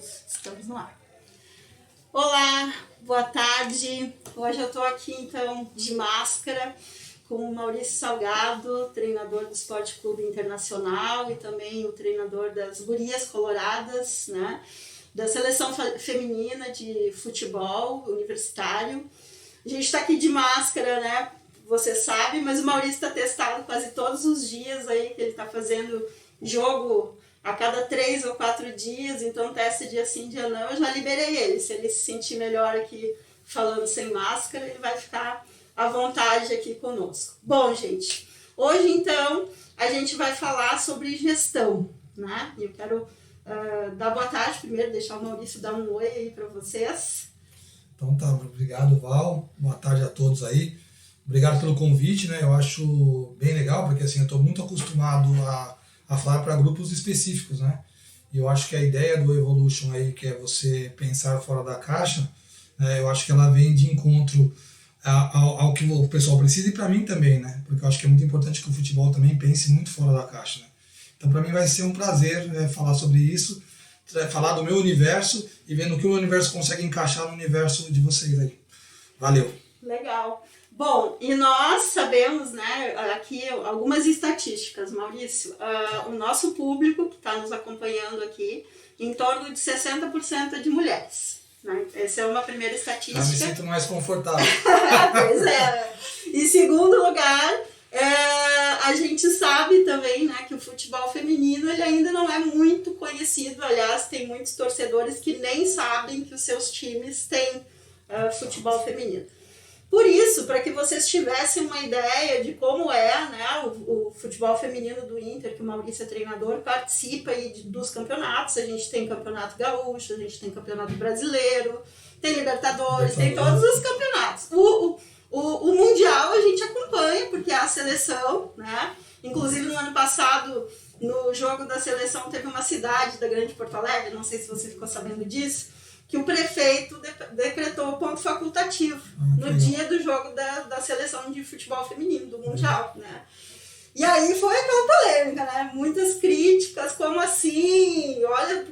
todos, estamos no ar. Olá, boa tarde. Hoje eu estou aqui então de máscara com o Maurício Salgado, treinador do Esporte Clube Internacional e também o treinador das Gurias Coloradas, né? Da seleção feminina de futebol universitário. A gente está aqui de máscara, né? Você sabe, mas o Maurício está testado quase todos os dias aí, que ele está fazendo jogo a cada 3 ou 4 dias, então testa dia sim, dia não. Eu já liberei ele. Se ele se sentir melhor aqui falando sem máscara, ele vai ficar à vontade aqui conosco. Bom, gente, hoje então a gente vai falar sobre gestão, né? E eu quero dar boa tarde primeiro, deixar o Maurício dar um oi aí para vocês. Então tá, obrigado, Val. Boa tarde a todos aí. Obrigado pelo convite, né? Eu acho bem legal, porque assim, eu estou muito acostumado a falar para grupos específicos, né? E eu acho que a ideia do Evolution aí, que é você pensar fora da caixa, eu acho que ela vem de encontro ao que o pessoal precisa e para mim também, né? Porque eu acho que é muito importante que o futebol também pense muito fora da caixa, né? Então para mim vai ser um prazer falar sobre isso, falar do meu universo e vendo o que o meu universo consegue encaixar no universo de vocês aí. Valeu! Legal! Bom, e nós sabemos, né, aqui algumas estatísticas, Maurício. O nosso público que está nos acompanhando aqui, em torno de 60% é de mulheres. Né? Essa é uma primeira estatística. Eu me sinto mais confortável. Pois é. Em segundo lugar, a gente sabe também, né, que o futebol feminino ele ainda não é muito conhecido. Aliás, tem muitos torcedores que nem sabem que os seus times têm futebol feminino. Por isso, para que vocês tivessem uma ideia de como é, né, o futebol feminino do Inter, que o Maurício é treinador, participa aí dos campeonatos. A gente tem campeonato gaúcho, a gente tem campeonato brasileiro, tem Libertadores, tem todos os campeonatos. O Mundial a gente acompanha, porque é a seleção, né? Inclusive no ano passado, no jogo da seleção, teve uma cidade da Grande Porto Alegre, não sei se você ficou sabendo disso, que o prefeito decretou ponto facultativo no dia do jogo da seleção de futebol feminino, do Mundial, né? E aí foi aquela polêmica, né? Muitas críticas, como assim? Olha,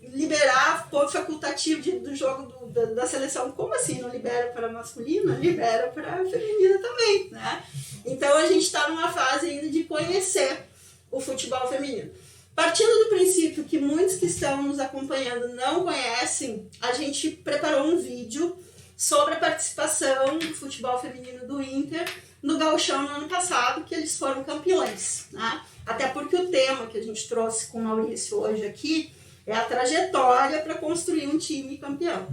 liberar ponto facultativo do jogo da seleção, como assim? Não libera para masculina? Libera para feminina também, né? Então a gente está numa fase ainda de conhecer o futebol feminino. Partindo do princípio que muitos que estão nos acompanhando não conhecem, a gente preparou um vídeo sobre a participação do futebol feminino do Inter no Gauchão no ano passado, que eles foram campeões, né? Até porque o tema que a gente trouxe com o Maurício hoje aqui é a trajetória para construir um time campeão.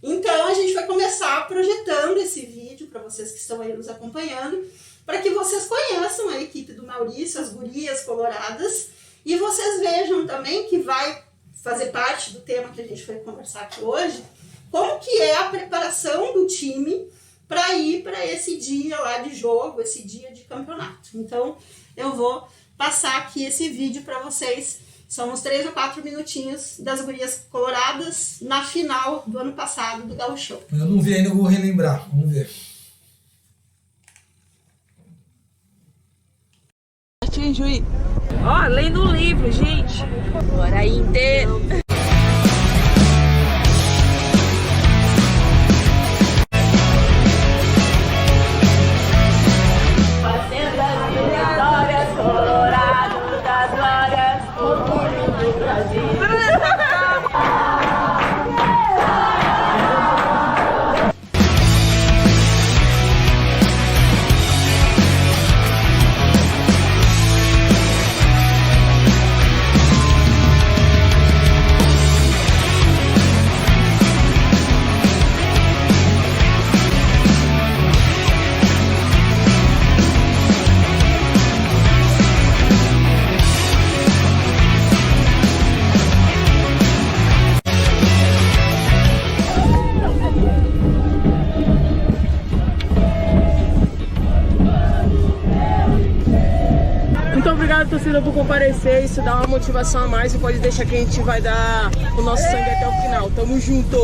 Então a gente vai começar projetando esse vídeo para vocês que estão aí nos acompanhando, para que vocês conheçam a equipe do Maurício, as Gurias Coloradas, e vocês vejam também que vai fazer parte do tema que a gente vai conversar aqui hoje, como que é a preparação do time para ir para esse dia lá de jogo, esse dia de campeonato. Então, eu vou passar aqui esse vídeo para vocês. São uns 3 ou 4 minutinhos das Gurias Coloradas na final do ano passado do Gauchão. Eu não vi ainda, eu vou relembrar. Vamos ver. Juiz. Ó, lendo o livro, gente. Bora, Inter. Vitórias, Colorado, das glórias, orgulho do Brasil. Muito obrigado, torcida, por comparecer. Isso dá uma motivação a mais e pode deixar que a gente vai dar o nosso sangue até o final. Tamo junto!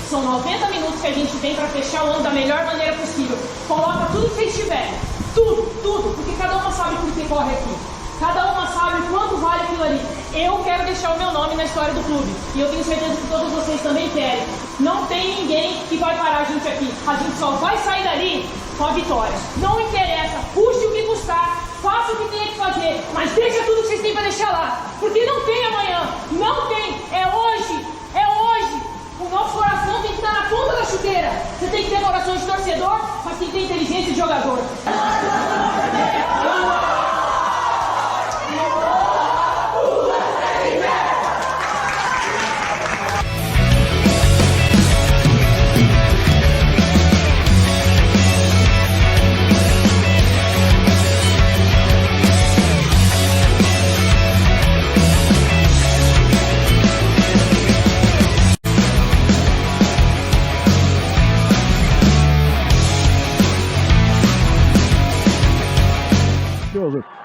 São 90 minutos que a gente tem para fechar o ano da melhor maneira possível. Coloca tudo que vocês tiverem. Tudo! tudo, porque cada uma sabe por que corre aqui. Cada uma sabe o quanto vale aquilo ali. Eu quero deixar o meu nome na história do clube. E eu tenho certeza que todos vocês também querem. Não tem ninguém que vai parar a gente aqui. A gente só vai sair dali com a vitória. Não interessa, custe o que custar, faça o que tenha que fazer, mas deixa tudo que vocês têm para deixar lá. Porque não tem amanhã, não tem. É hoje, é hoje. O nosso coração tem que estar na ponta da chuteira. Você tem que ter coração de torcedor, mas tem que ter inteligência de jogador.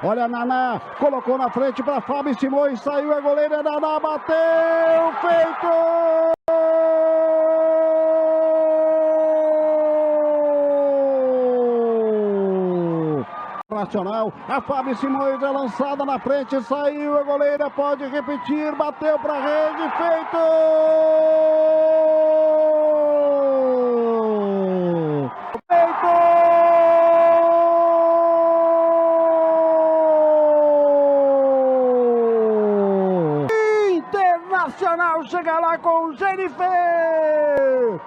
Olha, Naná, colocou na frente para Fábio Simões, saiu a goleira, Naná bateu, feito! Nacional, a Fábio Simões é lançada na frente, saiu a goleira, pode repetir, bateu para a rede, feito! Nacional chega lá com o Jennifer,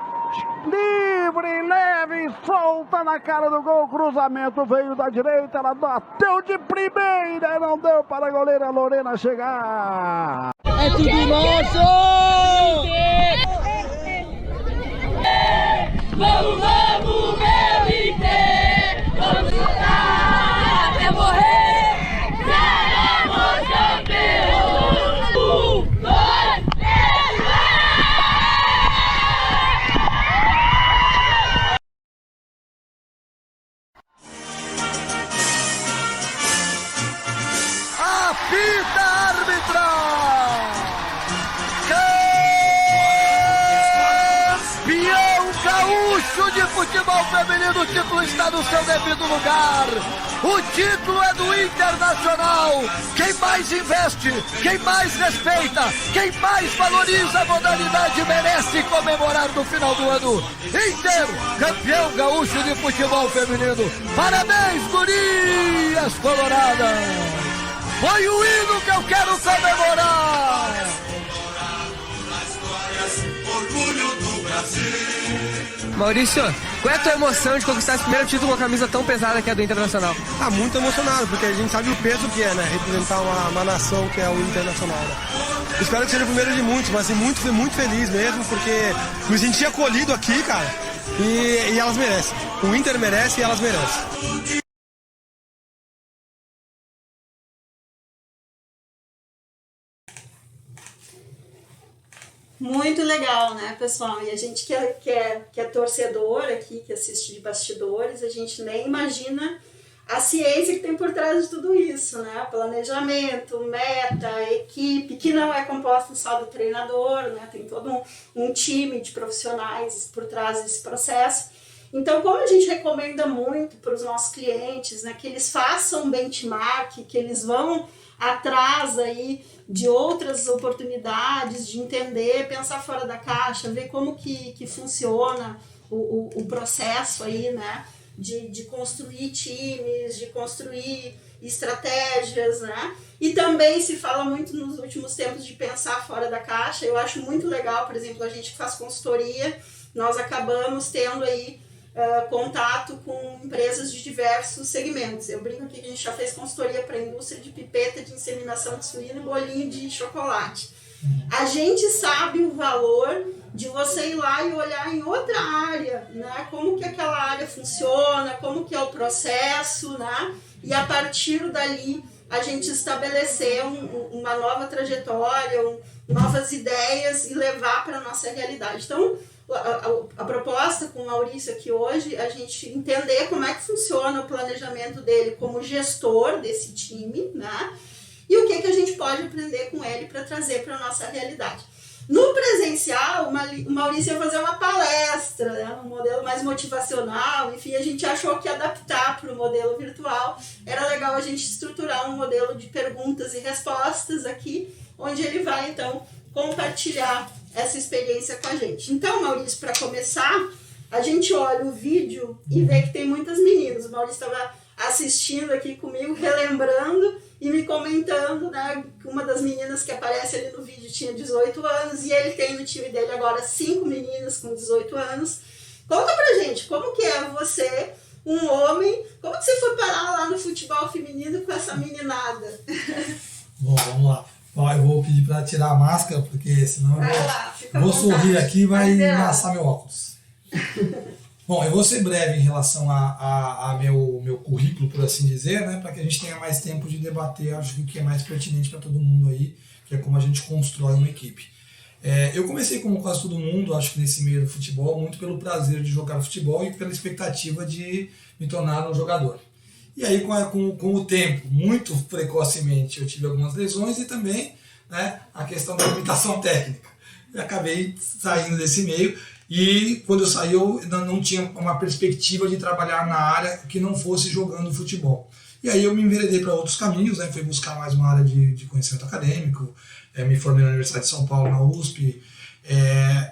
livre, leve, solta na cara do gol, cruzamento veio da direita, ela bateu de primeira, não deu para a goleira Lorena chegar. É tudo nosso! Vamos, vamos, meu Inter! Vamos lutar até morrer! Seremos campeões! Apita árbitra! Campeão gaúcho de futebol feminino, o título está no seu devido lugar. O título é do Internacional. Quem mais investe, quem mais respeita, quem mais valoriza a modalidade merece comemorar no final do ano. Inter, campeão gaúcho de futebol feminino. Parabéns, gurias coloradas. Foi o hino que eu quero comemorar! Maurício, qual é a tua emoção de conquistar esse primeiro título com uma camisa tão pesada que é a do Internacional? Muito emocionado, porque a gente sabe o peso que é, né? Representar uma nação que é o Internacional, né? Espero que seja o primeiro de muitos, mas muito feliz mesmo, porque me senti acolhido aqui, cara, e elas merecem. O Inter merece e elas merecem. Muito legal, né, pessoal? E a gente que é torcedor aqui, que assiste de bastidores, a gente nem imagina a ciência que tem por trás de tudo isso, né? Planejamento, meta, equipe, que não é composta só do treinador, né? Tem todo um time de profissionais por trás desse processo. Então, como a gente recomenda muito para os nossos clientes, né, que eles façam benchmark, que eles vão atrás aí de outras oportunidades, de entender, pensar fora da caixa, ver como que funciona o processo aí, né, de construir times, de construir estratégias, né, e também se fala muito nos últimos tempos de pensar fora da caixa. Eu acho muito legal, por exemplo, a gente que faz consultoria, nós acabamos tendo aí contato com empresas de diversos segmentos. Eu brinco aqui que a gente já fez consultoria para a indústria de pipeta de inseminação de suíno e bolinho de chocolate. A gente sabe o valor de você ir lá e olhar em outra área, né? Como que aquela área funciona, como que é o processo, né? E a partir dali a gente estabelecer uma nova trajetória, novas ideias e levar para a nossa realidade. Então, a proposta com o Maurício aqui hoje é a gente entender como é que funciona o planejamento dele como gestor desse time, né? E o que a gente pode aprender com ele para trazer para a nossa realidade. No presencial, o Maurício ia fazer uma palestra, né, um modelo mais motivacional, enfim, a gente achou que adaptar para o modelo virtual era legal a gente estruturar um modelo de perguntas e respostas aqui, onde ele vai, então, compartilhar essa experiência com a gente. Então, Maurício, para começar, a gente olha o vídeo e vê que tem muitas meninas. O Maurício estava assistindo aqui comigo, relembrando e me comentando, né, que uma das meninas que aparece ali no vídeo tinha 18 anos e ele tem no time dele agora 5 meninas com 18 anos. Conta pra gente, como que é você, um homem, como que você foi parar lá no futebol feminino com essa meninada? Bom, vamos lá. Ó, eu vou pedir para tirar a máscara, porque senão eu vou sorrir aqui e vai embaçar meu óculos. Bom, eu vou ser breve em relação a meu currículo, por assim dizer, né, para que a gente tenha mais tempo de debater, acho que o que é mais pertinente para todo mundo aí, que é como a gente constrói uma equipe. Eu comecei, como quase todo mundo, acho que nesse meio do futebol, muito pelo prazer de jogar futebol e pela expectativa de me tornar um jogador. E aí, com o tempo, muito precocemente, eu tive algumas lesões e também, né, a questão da limitação técnica. Eu acabei saindo desse meio. E quando eu saí, eu não tinha uma perspectiva de trabalhar na área que não fosse jogando futebol. E aí eu me enveredei para outros caminhos, né? Fui buscar mais uma área de conhecimento acadêmico, me formei na Universidade de São Paulo, na USP,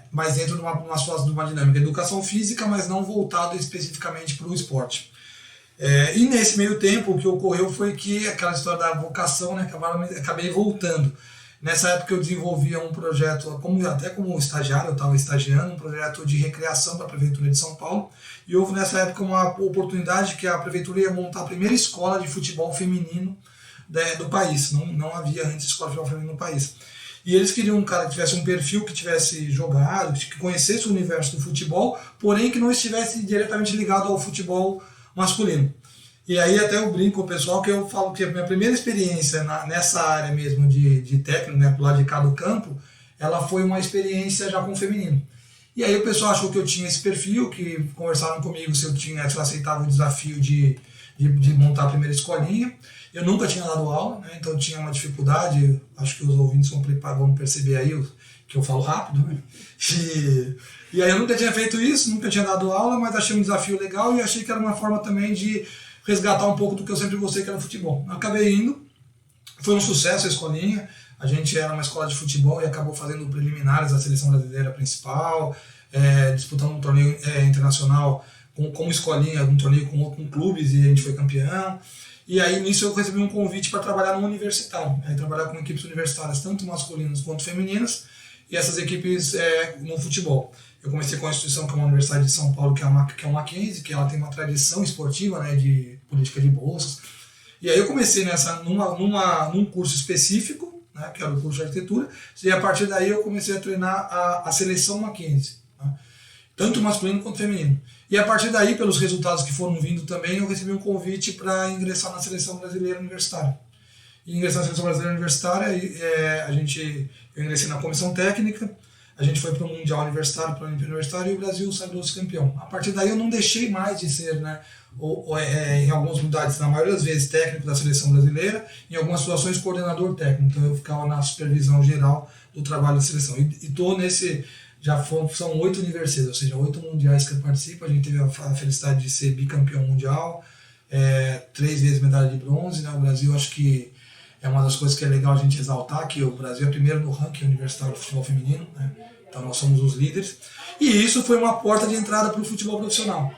mas dentro de uma dinâmica de educação física, mas não voltado especificamente para o esporte. E nesse meio tempo, o que ocorreu foi que aquela história da vocação, né, acabei voltando. Nessa época eu desenvolvia um projeto, até como estagiário, eu estava estagiando, um projeto de recreação para a Prefeitura de São Paulo, e houve nessa época uma oportunidade que a Prefeitura ia montar a primeira escola de futebol feminino do país. Não havia antes escola de futebol feminino no país. E eles queriam um cara que tivesse um perfil, que tivesse jogado, que conhecesse o universo do futebol, porém que não estivesse diretamente ligado ao futebol masculino. E aí até eu brinco com o pessoal que eu falo que a minha primeira experiência nessa área mesmo de técnico, né, pro lado de cá do campo, ela foi uma experiência já com o feminino. E aí o pessoal achou que eu tinha esse perfil, que conversaram comigo se eu aceitava o desafio de montar a primeira escolinha. Eu nunca tinha dado aula, né, então tinha uma dificuldade, acho que os ouvintes vão perceber aí que eu falo rápido, né? E aí eu nunca tinha feito isso, nunca tinha dado aula, mas achei um desafio legal e achei que era uma forma também de resgatar um pouco do que eu sempre gostei, que era o futebol. Acabei indo, foi um sucesso a escolinha, a gente era uma escola de futebol e acabou fazendo preliminares da seleção brasileira principal, disputando um torneio internacional como escolinha, um torneio com clubes, e a gente foi campeão. E aí nisso eu recebi um convite para trabalhar no universitário, trabalhar com equipes universitárias, tanto masculinas quanto femininas, e essas equipes no futebol. Eu comecei com a instituição que é uma Universidade de São Paulo, que é a Mackenzie, que ela tem uma tradição esportiva, né, de política de bolsas. E aí eu comecei num curso específico, né, que era o curso de arquitetura, e a partir daí eu comecei a treinar a seleção Mackenzie, né, tanto masculino quanto feminino. E a partir daí, pelos resultados que foram vindo também, eu recebi um convite para ingressar na seleção brasileira universitária. E ingressar na seleção brasileira universitária, eu ingressei na comissão técnica. A gente foi para o Mundial Universitário, para o Olimpíada Universitária, e o Brasil sagrou-se campeão. A partir daí eu não deixei mais de ser, né, em algumas unidades, na maioria das vezes, técnico da seleção brasileira, em algumas situações coordenador técnico. Então eu ficava na supervisão geral do trabalho da seleção. E estou são 8 universidades, ou seja, 8 mundiais que eu participo. A gente teve a felicidade de ser bicampeão mundial, 3 vezes medalha de bronze, né? O Brasil, acho que é uma das coisas que é legal a gente exaltar, que o Brasil é primeiro no ranking universitário de futebol feminino, né? Então nós somos os líderes. E isso foi uma porta de entrada para o futebol profissional.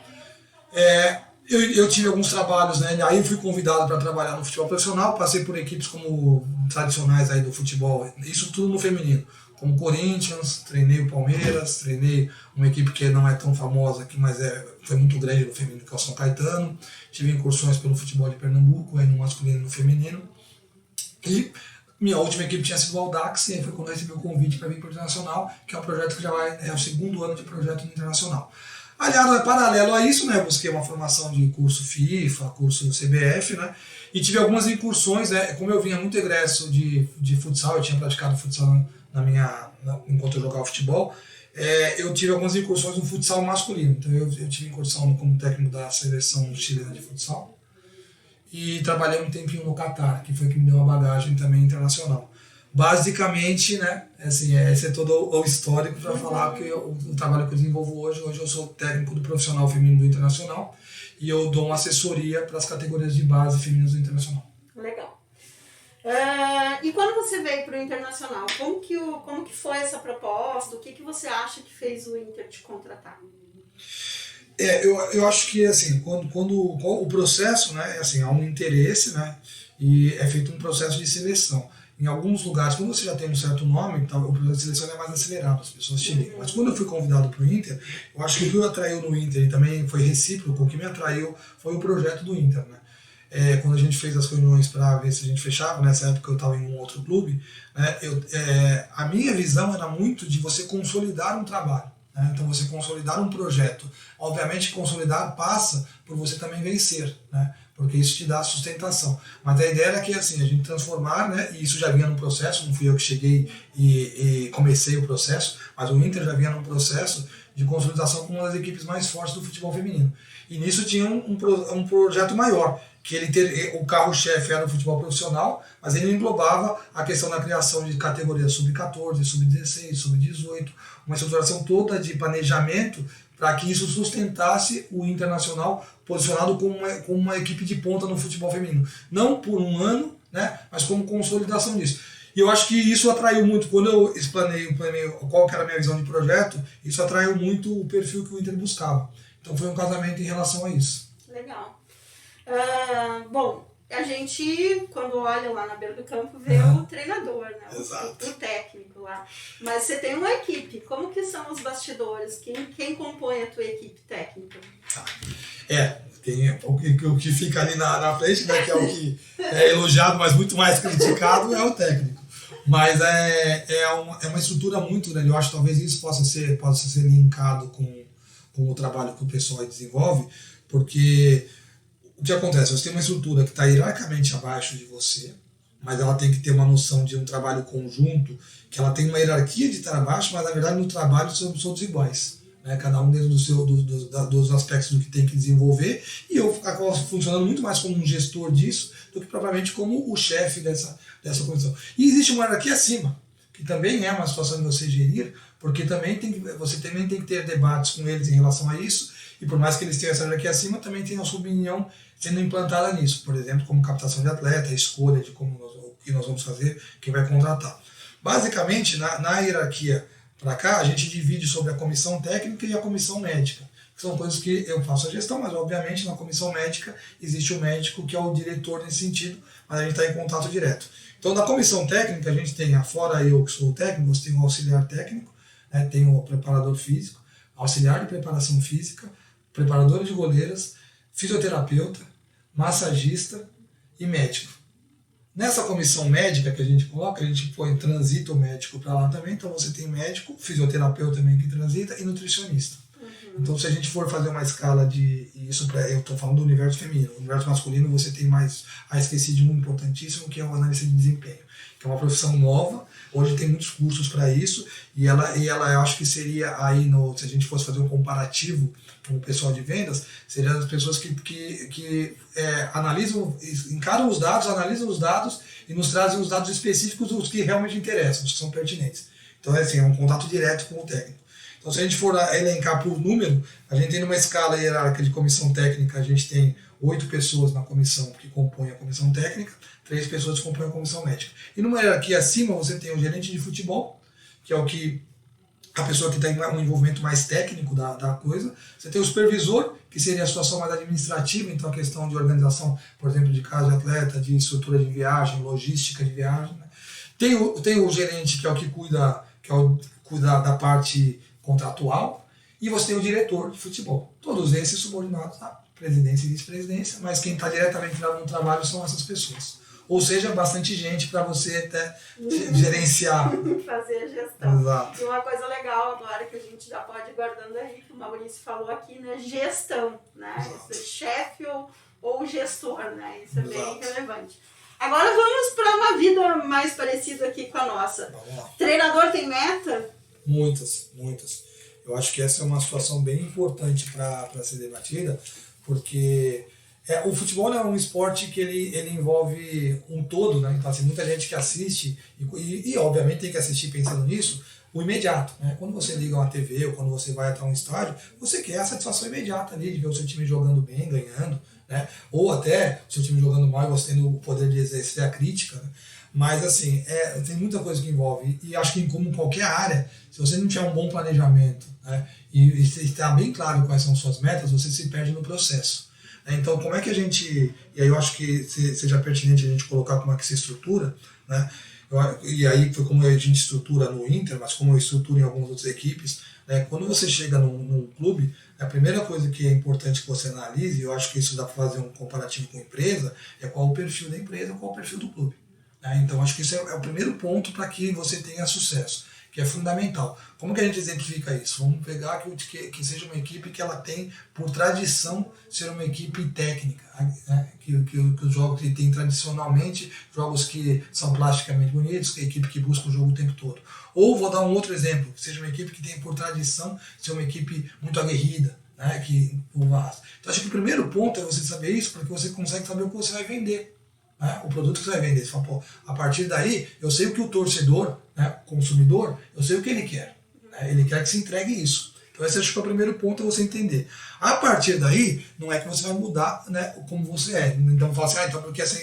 Eu tive alguns trabalhos, né? Aí eu fui convidado para trabalhar no futebol profissional, passei por equipes como tradicionais aí do futebol, isso tudo no feminino, como Corinthians, treinei o Palmeiras, treinei uma equipe que não é tão famosa aqui, mas foi muito grande no feminino, que é o São Caetano. Tive incursões pelo futebol de Pernambuco, aí no masculino e no feminino. E minha última equipe tinha sido o Audax, e aí foi quando eu recebi o convite para vir para o Internacional, que é um projeto que já é o 2º ano de projeto no Internacional. Aliás, paralelo a isso, né, eu busquei uma formação de curso FIFA, curso CBF, né, e tive algumas incursões, né, como eu vinha muito egresso de futsal, eu tinha praticado futsal enquanto eu jogava futebol, eu tive algumas incursões no futsal masculino. Então eu tive incursão como técnico da seleção chilena de futsal, e trabalhei um tempinho no Catar, que foi que me deu uma bagagem também internacional. basicamente, né, assim, esse é todo o histórico para falar que o trabalho que eu desenvolvo hoje eu sou técnico do profissional feminino do Internacional e eu dou uma assessoria para as categorias de base femininas do Internacional. Legal. E quando você veio para o Internacional, como que foi essa proposta? O que você acha que fez o Inter te contratar? Eu acho que assim, quando o processo, né, assim, há um interesse, né, e é feito um processo de seleção. Em alguns lugares, quando você já tem um certo nome, tá, o processo de seleção é mais acelerado, as pessoas te ligam. Mas quando eu fui convidado para o Inter, eu acho que o que me atraiu no Inter, e também foi recíproco, o que me atraiu foi o projeto do Inter, né? Quando a gente fez as reuniões para ver se a gente fechava, nessa época eu estava em um outro clube, né, a minha visão era muito de você consolidar um trabalho, né, então você consolidar um projeto. Obviamente consolidar passa por você também vencer, né, porque isso te dá sustentação. Mas a ideia era que assim, a gente transformar, né, e isso já vinha num processo, não fui eu que cheguei e comecei o processo, mas o Inter já vinha num processo de consolidação com uma das equipes mais fortes do futebol feminino. E nisso tinha um projeto maior, que o carro-chefe era o futebol profissional, mas ele englobava a questão da criação de categorias sub-14, sub-16, sub-18, uma estruturação toda de planejamento para que isso sustentasse o Internacional posicionado como uma equipe de ponta no futebol feminino. Não por um ano, né, mas como consolidação disso. E eu acho que isso atraiu muito, quando eu explanei qual que era a minha visão de projeto, isso atraiu muito o perfil que o Inter buscava. Então foi um casamento em relação a isso. Legal. Bom, a gente, quando olha lá na beira do campo, vê o treinador, né? O técnico lá. Mas você tem uma equipe. Como que são os bastidores? Quem compõe a tua equipe técnica? Tem o que fica ali na frente, né, que é o que é elogiado, mas muito mais criticado, é o técnico. Mas é uma estrutura muito grande. Eu acho que talvez isso possa ser linkado com o trabalho que o pessoal desenvolve, porque o que acontece? Você tem uma estrutura que está hierarquicamente abaixo de você, mas ela tem que ter uma noção de um trabalho conjunto, que ela tem uma hierarquia de trabalho, mas na verdade no trabalho somos todos iguais, né? Cada um dentro dos aspectos do que tem que desenvolver, e eu acabo funcionando muito mais como um gestor disso do que propriamente como o chefe dessa comissão. E existe uma hierarquia acima, que também é uma situação de você gerir, porque você também tem que ter debates com eles em relação a isso, e por mais que eles tenham essa hierarquia acima, também tem a sua opinião sendo implantada nisso, por exemplo, como captação de atleta, a escolha de o que nós vamos fazer, quem vai contratar. Basicamente, na hierarquia para cá, a gente divide sobre a comissão técnica e a comissão médica, que são coisas que eu faço a gestão, mas obviamente na comissão médica existe o médico que é o diretor nesse sentido, mas a gente está em contato direto. Então, na comissão técnica, a gente tem, fora eu que sou o técnico, você tem o auxiliar técnico, né, tem o preparador físico, auxiliar de preparação física, preparador de goleiras, fisioterapeuta, massagista e médico. Nessa comissão médica que a gente coloca, a gente transita o médico para lá também, então você tem médico, fisioterapeuta também que transita e nutricionista. Então, se a gente for fazer uma escala eu estou falando do universo feminino, o universo masculino você tem mais, esqueci de um importantíssimo, que é o analista de desempenho, que é uma profissão nova, hoje tem muitos cursos para isso, e ela eu acho que seria aí, se a gente fosse fazer um comparativo com o pessoal de vendas, seriam as pessoas que analisam, encaram os dados, analisam os dados e nos trazem os dados específicos, os que realmente interessam, os que são pertinentes. Então, é um contato direto com o técnico. Então, se a gente for elencar por número, a gente tem numa escala hierárquica de comissão técnica, a gente tem 8 pessoas na comissão que compõem a comissão técnica, 3 pessoas que compõem a comissão médica. E numa hierarquia acima, você tem o gerente de futebol, que é a pessoa que tem um envolvimento mais técnico da coisa. Você tem o supervisor, que seria a situação mais administrativa, então a questão de organização, por exemplo, de casa de atleta, de estrutura de viagem, logística de viagem, né? Tem o gerente, que é o que cuida da parte contratual, e você tem o diretor de futebol. Todos esses subordinados à presidência e vice-presidência, mas quem está diretamente ligado no trabalho são essas pessoas. Ou seja, bastante gente para você até gerenciar. Fazer a gestão. Exato. E uma coisa legal agora que a gente já pode ir guardando aí, que o Maurício falou aqui, né? Gestão, né? Chefe ou gestor, né? Isso é bem relevante. Agora vamos para uma vida mais parecida aqui com a nossa. Treinador tem meta? Muitas. Eu acho que essa é uma situação bem importante para ser debatida, porque O futebol é um esporte que ele envolve um todo, né? Então, assim, muita gente que assiste, e obviamente tem que assistir pensando nisso, o imediato, né? Quando você liga uma TV ou quando você vai até um estádio, você quer a satisfação imediata ali, de ver o seu time jogando bem, ganhando, né? Ou até o seu time jogando mal e você tendo o poder de exercer a crítica, né? Mas, assim, tem muita coisa que envolve, e acho que como qualquer área, se você não tiver um bom planejamento, né, e está bem claro quais são suas metas, você se perde no processo. Então, como é que a gente... E aí eu acho que seja pertinente a gente colocar como é que se estrutura, né? E aí foi como a gente estrutura no Inter, mas como eu estruturo em algumas outras equipes, né? Quando você chega num clube, a primeira coisa que é importante que você analise, e eu acho que isso dá para fazer um comparativo com a empresa, é qual o perfil da empresa, qual o perfil do clube. Né? Então, acho que isso é o primeiro ponto para que você tenha sucesso, que é fundamental. Como que a gente exemplifica isso? Vamos pegar que seja uma equipe que ela tem, por tradição, ser uma equipe técnica, né? que os jogos que tem tradicionalmente, jogos que são plasticamente bonitos, que é a equipe que busca o jogo o tempo todo. Ou vou dar um outro exemplo, que seja uma equipe que tem por tradição ser uma equipe muito aguerrida, né? Então, acho que o primeiro ponto é você saber isso, porque você consegue saber o que você vai vender. Né? O produto que você vai vender. Você fala, pô, a partir daí, eu sei o que o torcedor, né, consumidor, eu sei o que ele quer. Né? Ele quer que se entregue isso. Então esse acho que é o primeiro ponto, é você entender. A partir daí, não é que você vai mudar, né, como você é. Então fala assim, então porque assim,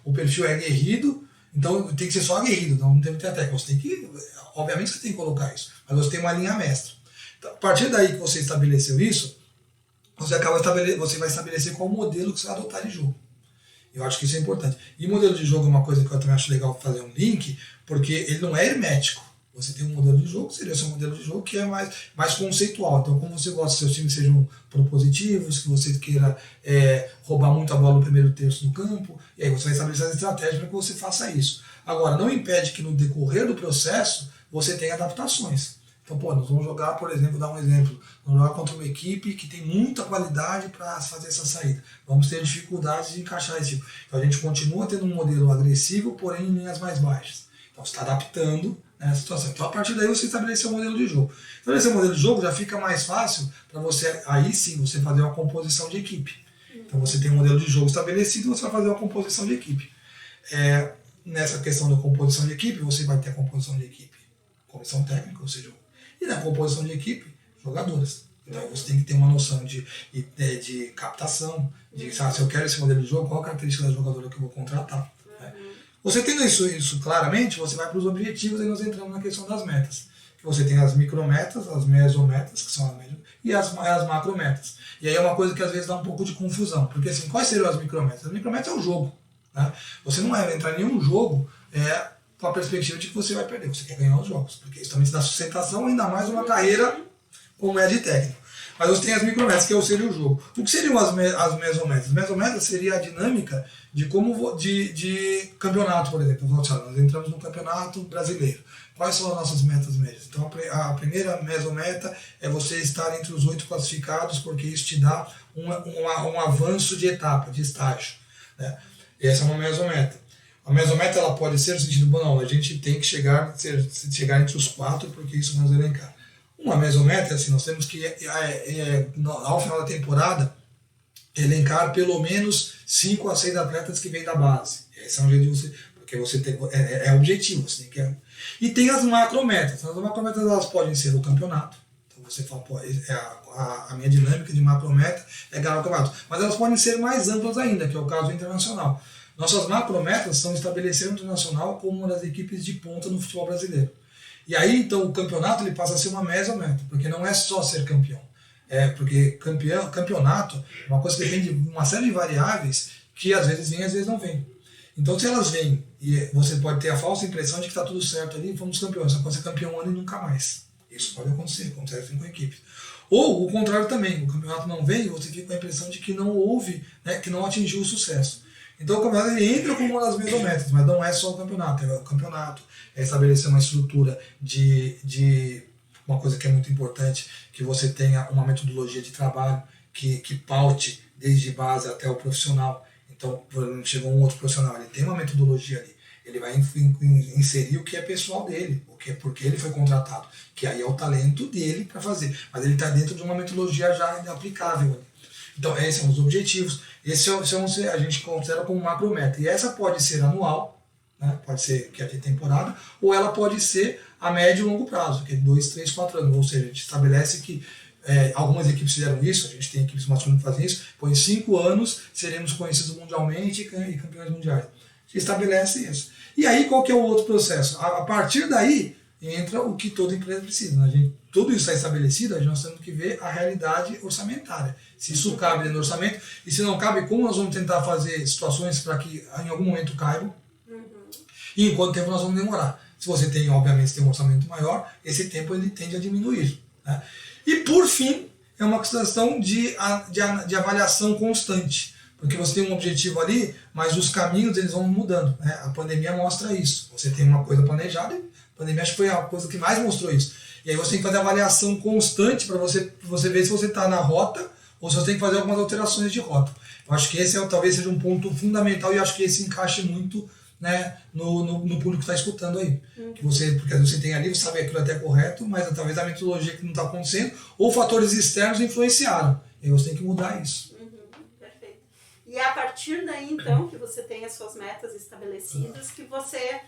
o perfil é aguerrido, então tem que ser só aguerrido, não tem que ter técnica. Você tem que, obviamente você tem que colocar isso, mas você tem uma linha mestra. Então, a partir daí que você estabeleceu isso, você vai estabelecer qual modelo que você vai adotar de jogo. Eu acho que isso é importante. E modelo de jogo é uma coisa que eu também acho legal fazer um link, porque ele não é hermético. Você tem um modelo de jogo, seria o seu modelo de jogo que é mais conceitual. Então, como você gosta que seus times sejam propositivos, que você queira roubar muito a bola no primeiro terço do campo, e aí você vai estabelecer as estratégias para que você faça isso. Agora, não impede que no decorrer do processo você tenha adaptações. Então, nós vamos jogar, por exemplo, dar um exemplo, vamos jogar contra uma equipe que tem muita qualidade para fazer essa saída. Vamos ter dificuldades de encaixar esse tipo. Então, a gente continua tendo um modelo agressivo, porém em linhas mais baixas. Então, você está adaptando, né, a situação. Então, a partir daí, você estabeleceu um modelo de jogo. Estabelecer um modelo de jogo já fica mais fácil para você, aí sim, você fazer uma composição de equipe. Então, você tem um modelo de jogo estabelecido, você vai fazer uma composição de equipe. Nessa questão da composição de equipe, você vai ter a composição de equipe, comissão técnica, ou seja, e na composição de equipe, jogadores. Então você tem que ter uma noção de captação, de se eu quero esse modelo de jogo, qual a característica da jogadora que eu vou contratar. Né? Você tendo isso claramente, você vai para os objetivos e nós entramos na questão das metas. Que você tem as micrometas, as mesometas, que são as médias, e as macrometas. E aí é uma coisa que às vezes dá um pouco de confusão, porque assim, quais seriam as micrometas? As micrometas é o jogo. Né? Você não vai entrar em nenhum jogo com a perspectiva de que você vai perder, você quer ganhar os jogos, porque isso também te dá sustentação, ainda mais uma carreira como é de técnico. Mas você tem as micrometas, que seria o jogo. O que seriam as mesometas? As mesometas seria a dinâmica de de campeonato, por exemplo. Nós entramos no campeonato brasileiro. Quais são as nossas metas médias? Então a primeira mesometa é você estar entre os 8 classificados, porque isso te dá um avanço de etapa, de estágio. Né? Essa é uma mesometa. A mesometa ela pode ser no sentido, não, a gente tem que chegar entre os 4, porque isso vamos elencar. Uma mesometa, assim, nós temos que, ao final da temporada, elencar pelo menos 5 a 6 atletas que vêm da base. Esse é um jeito de você, porque você tem, objetivo. Você tem que, e tem as macrometas. As macrometas elas podem ser o campeonato. Então você fala, a minha dinâmica de macrometa é ganhar o campeonato. Mas elas podem ser mais amplas ainda, que é o caso internacional. Nossas macrometas são estabelecer o Internacional como uma das equipes de ponta no futebol brasileiro. E aí, então, o campeonato ele passa a ser uma mesometa, porque não é só ser campeão. Porque campeonato é uma coisa que depende de uma série de variáveis que às vezes vem, às vezes não vem. Então, se elas vêm e você pode ter a falsa impressão de que está tudo certo ali, fomos campeões, você pode ser campeão um ano e nunca mais. Isso pode acontecer, acontece com equipes. Ou o contrário também, o campeonato não vem e você fica com a impressão de que não houve, né, que não atingiu o sucesso. Então o campeonato ele entra como uma das mesometas, mas não é só o campeonato, é estabelecer uma estrutura de uma coisa que é muito importante, que você tenha uma metodologia de trabalho que paute desde base até o profissional. Então, por exemplo, chegou um outro profissional, ele tem uma metodologia ali, ele vai inserir o que é pessoal dele, porque ele foi contratado, que aí é o talento dele para fazer, mas ele está dentro de uma metodologia já aplicável. Então, esses são os objetivos. Esse a gente considera como macrometa. E essa pode ser anual, né? Pode ser que é de temporada, ou ela pode ser a médio e longo prazo, que é 2, 3, 4 anos. Ou seja, a gente estabelece que algumas equipes fizeram isso, a gente tem equipes masculinas que fazem isso, em 5 anos seremos conhecidos mundialmente e campeões mundiais. A gente estabelece isso. E aí qual que é o outro processo? A partir daí entra o que toda empresa precisa. Né? Tudo isso está estabelecido, nós temos que ver a realidade orçamentária. Se isso cabe dentro do orçamento, e se não cabe, como nós vamos tentar fazer situações para que em algum momento caibam, e em quanto tempo nós vamos demorar. Se você tem, obviamente, tem um orçamento maior, esse tempo ele tende a diminuir. Né? E por fim, é uma questão de avaliação constante. Porque você tem um objetivo ali, mas os caminhos eles vão mudando. Né? A pandemia mostra isso. Você tem uma coisa planejada, a pandemia acho que foi a coisa que mais mostrou isso. E aí você tem que fazer avaliação constante para você ver se você está na rota ou se você tem que fazer algumas alterações de rota. Eu acho que esse talvez seja um ponto fundamental e acho que esse encaixe muito, né, no público que está escutando aí. Porque você tem ali, você sabe que aquilo até é correto, mas talvez a metodologia que não está acontecendo ou fatores externos influenciaram. E aí você tem que mudar isso. Perfeito. E é a partir daí, então, que você tem as suas metas estabelecidas, que você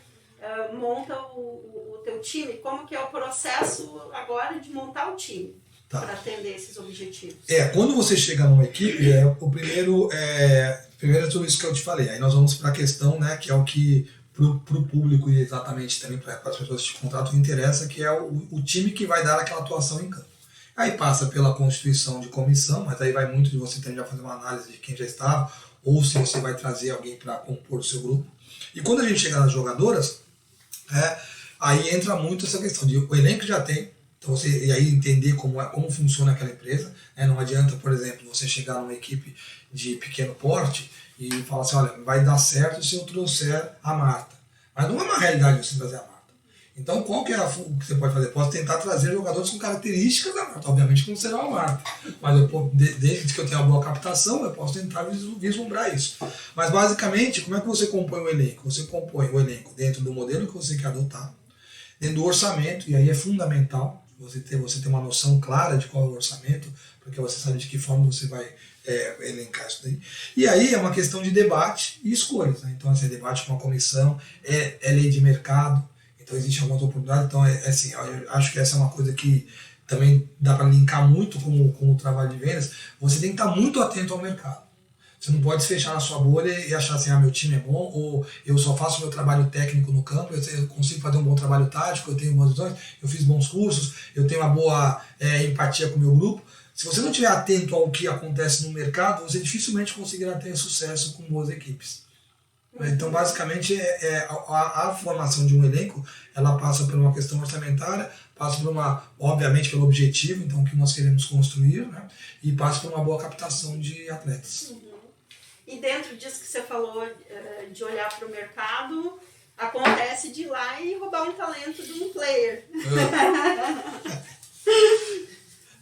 monta o teu time. Como que é o processo agora de montar o time para atender esses objetivos? Quando você chega numa equipe, o primeiro é tudo isso que eu te falei. Aí nós vamos para a questão, né, que é o que para o público e exatamente também para as pessoas que te contratam interessa, que é o time que vai dar aquela atuação em campo. Aí passa pela constituição de comissão, mas aí vai muito de você ter já fazer uma análise de quem já estava, ou se você vai trazer alguém para compor o seu grupo. E quando a gente chega nas jogadoras, aí entra muito essa questão de o elenco já tem, então e aí entender como funciona aquela empresa. Né? Não adianta, por exemplo, você chegar numa equipe de pequeno porte e falar assim, olha, vai dar certo se eu trouxer a Marta. Mas não é uma realidade você trazer a Marta. Então, qual que é o que você pode fazer? Posso tentar trazer jogadores com características da Marta. Obviamente que não será a Marta. Mas desde que eu tenha uma boa captação, eu posso tentar vislumbrar isso. Mas, basicamente, como é que você compõe o elenco? Você compõe o elenco dentro do modelo que você quer adotar, dentro do orçamento, e aí é fundamental você ter uma noção clara de qual é o orçamento, porque você sabe de que forma você vai elencar isso daí. E aí é uma questão de debate e escolhas. Né? Então, assim, debate com a comissão, é lei de mercado, então existe algumas oportunidades. Então, assim, eu acho que essa é uma coisa que também dá para linkar muito com o trabalho de vendas. Você tem que estar muito atento ao mercado. Você não pode se fechar na sua bolha e achar assim, meu time é bom, ou eu só faço meu trabalho técnico no campo, eu consigo fazer um bom trabalho tático, eu tenho boas visões, eu fiz bons cursos, eu tenho uma boa empatia com o meu grupo. Se você não estiver atento ao que acontece no mercado, você dificilmente conseguirá ter sucesso com boas equipes. Então, basicamente, a formação de um elenco, ela passa por uma questão orçamentária, passa por obviamente, pelo objetivo, então, que nós queremos construir, né? E passa por uma boa captação de atletas. E dentro disso que você falou, de olhar para o mercado, acontece de ir lá e roubar um talento de um player.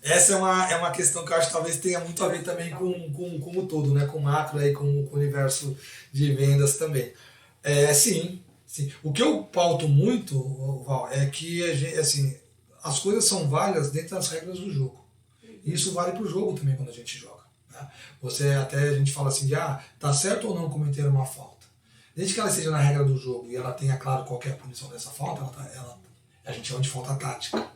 Essa é uma questão que eu acho que talvez tenha muito a ver também com o todo, né? Com o macro e com o universo de vendas também. Sim. O que eu pauto muito, Val, é que assim, as coisas são válidas dentro das regras do jogo. E isso vale para o jogo também quando a gente joga. Né? A gente fala assim de, tá certo ou não cometer uma falta. Desde que ela esteja na regra do jogo e ela tenha claro qual é a punição dessa falta, a gente chama de falta tática.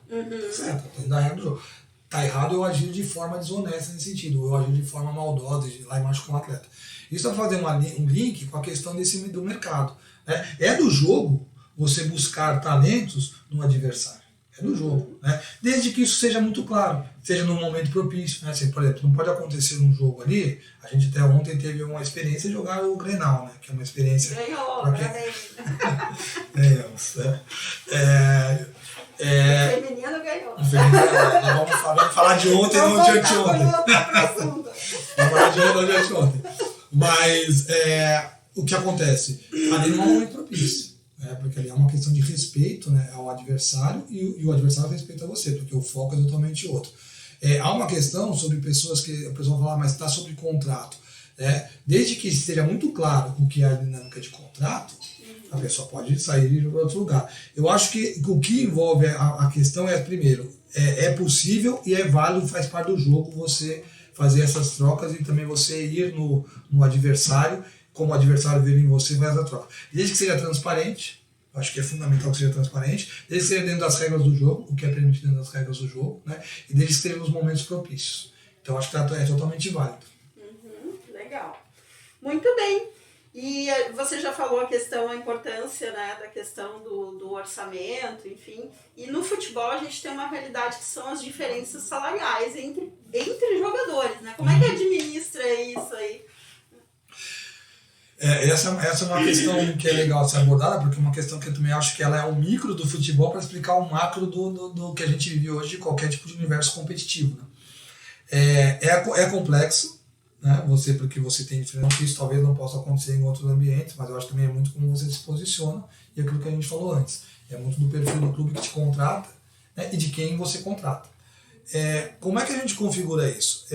Certo? Dentro da regra do jogo. Tá errado eu agir de forma desonesta nesse sentido, eu agir de forma maldosa, de ir lá e machucar um atleta. Isso vai fazer um link com a questão do mercado. Né? É do jogo você buscar talentos no adversário. É do jogo. Né? Desde que isso seja muito claro, seja num momento propício. Né? Assim, por exemplo, não pode acontecer um jogo ali, a gente até ontem teve uma experiência de jogar o Grenal, né? Que é uma experiência... Ganhamos, né? O feminino ganhou. Vamos falar de ontem, não de anteontem. Vamos falar de ontem, não de anteontem. Mas o que acontece? Ali não é um momento propício. Porque ali é uma questão de respeito, né, ao adversário e o adversário respeita você, porque o foco é totalmente outro. Há uma questão sobre pessoas que a pessoa fala, mas está sobre contrato. Desde que esteja muito claro o que é a dinâmica de contrato, a pessoa pode sair e ir para outro lugar. Eu acho que o que envolve a questão primeiro, é possível e é válido, faz parte do jogo você fazer essas trocas e também você ir no adversário, como o adversário vir em você, vai essa troca. Desde que seja transparente, acho que é fundamental que seja transparente, desde que seja dentro das regras do jogo, o que é permitido dentro das regras do jogo, né? E desde que esteja nos momentos propícios. Então acho que é totalmente válido. Legal. Muito bem. E você já falou a importância, né, da questão do orçamento, enfim. E no futebol a gente tem uma realidade que são as diferenças salariais entre jogadores, né? Como é que administra isso aí? Essa é uma questão que é legal de ser abordada, porque é uma questão que eu também acho que ela é o micro do futebol para explicar o macro do que a gente vive hoje de qualquer tipo de universo competitivo. Né? É complexo, né? Porque você tem diferente, isso talvez não possa acontecer em outros ambientes, mas eu acho que também é muito como você se posiciona e aquilo que a gente falou antes. É muito do perfil do clube que te contrata, né? E de quem você contrata. Como é que a gente configura isso?